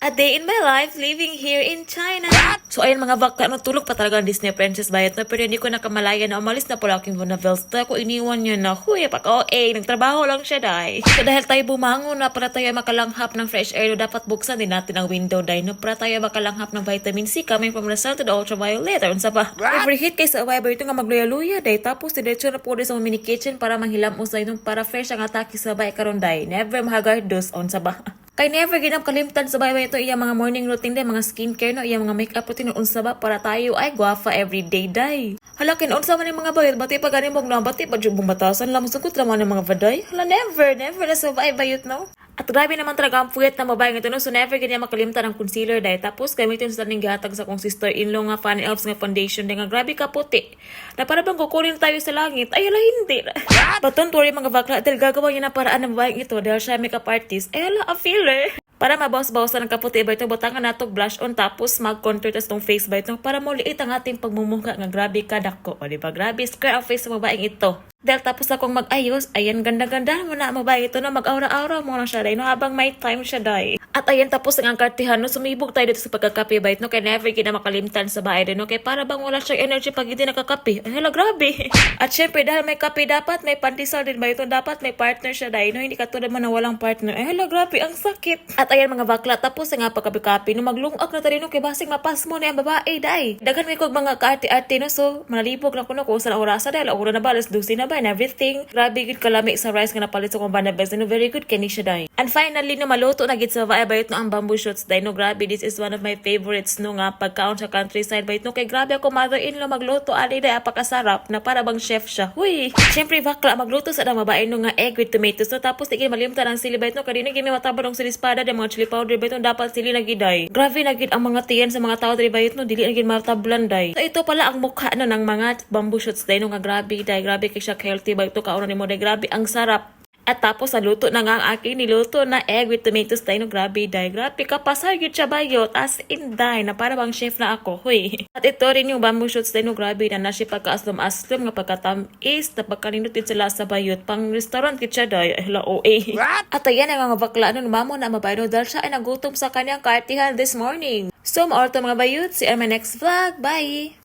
A day in my life living here in China. So ayun mga bakla, no, tulog pa talaga ang Disney Princess Bayot na pero hindi ko nakamalayan na umalis na pala aking Bonavels. Ako iniwan niya na, huy, nagtrabaho lang siya dahil. So dahil tayo bumangon na para tayo makalanghap ng fresh air, no, dapat buksan din natin ang window dahil no, para tayo makalanghap ng vitamin C coming from the sun to the ultraviolet. Unsa ba? Overheat kay sa Viber ito nga magluya-luya dahil tapos diretso na po sa mini kitchen para manghilam usay nung para fresh ang atake sa bay karon dahil. Never mahagardos. Unsa ba? Kay never ginam kalimtan sa baybay ito iya mga morning routine day, mga skincare no, iya mga makeup routine unsa ba para tayo ay gwafa everyday day. Hala kin unsa man yung mga bayot bati pa ganin mong nabati pa jud bumatasan lamang sugot ra man ang mga vaday. Hala never na sa baybay no. At grabe naman talaga ang puyat na babae ito no, so never ganyan makalimtan ang concealer dahil tapos gamitin sa taning gihatag sa kong sister-in-law nga Fanny Elves nga foundation dahil nga grabe ka puti. Na para bang kukunin tayo sa langit, ay ala hindi. Baton tuloy mga bakla dahil gagawa niya na paraan ng babaeng ito dahil siya makeup artist, ay ala a filler. Para mabawas-bawasan ng kaputi ba ito, butangan nato blush on tapos mag-contour tas tong face ba ito para mauliit ang ating pagmumukha nga grabe ka dako. O diba, grabe square ang face sa babaeng ito. Dahil tapos akong mag-ayos, ayan ganda-ganda mo na ang babae ito na mag-aura-aura mo na siya dahil no, habang may time siya dahil. At ayan tapos ang kartihan no, sumibog tayo dito sa pagkakape ba ito no, kaya never gina makalimtan sa bahay din no, kaya para bang wala siyang energy pag hindi nakakape. Ay hala, grabe. At syempre dahil may kape dapat may pandesal din ba ito, dapat may partner siya dahil no, hindi katulad man na walang partner. Ay hala, grabe ang sakit. At ayan mga bakla, tapos nga pagkape-kape no, maglungak na tayo no, kaya basig mapas mo na yung babae dahil. Daghan may kog mga kaarte-arte no, so manalibog na ko no, kung saan orasa dahil oras na ba, alas 12 na ba and everything. Grabe good kalami sa rice nga napalit sa kong Bonavels no, very good kani siya dahil. And finally no, maluto na gid sa bayot no ang bamboo shoots dahil no, grabe this is one of my favorites no nga pagkaon sa countryside bayot no, kay grabe ako mother-in-law magluto ali dahil apakasarap na para bang chef siya. Huy, syempre bakla magluto sa dang babae no nga egg with tomatoes no, tapos di gid malimtan ang sili bayot no, kadina gid may matabang sili espada de mga chili powder bayot no, dapat sili na giday. Grabe na gid ang mga tiyan sa mga tao diri bayot no, dili na gid matablan day. So ito pala ang mukha no ng mga bamboo shoots dahil no nga grabe day, grabe kay siya healthy bayot to kauna nimo day, grabe ang sarap. At tapos naluto na nga ang aking niluto na egg with tomatoes dahil no, grabe day, grabe kapasar yun siya bayot as in day na para bang chef na ako. Huy. At ito rin yung bamboo shoots dahil no, grabe na na siya pagka-aslom-aslom nga pagka-tamis na pagkaninutin sila sa bayot pang restaurant kitsa day. Hala OA. At ayan ang mga bakla no, mamo na mabayo dahil siya ay nagutom sa kanyang kartihan this morning. So maorto mga bayot, see you on my next vlog. Bye!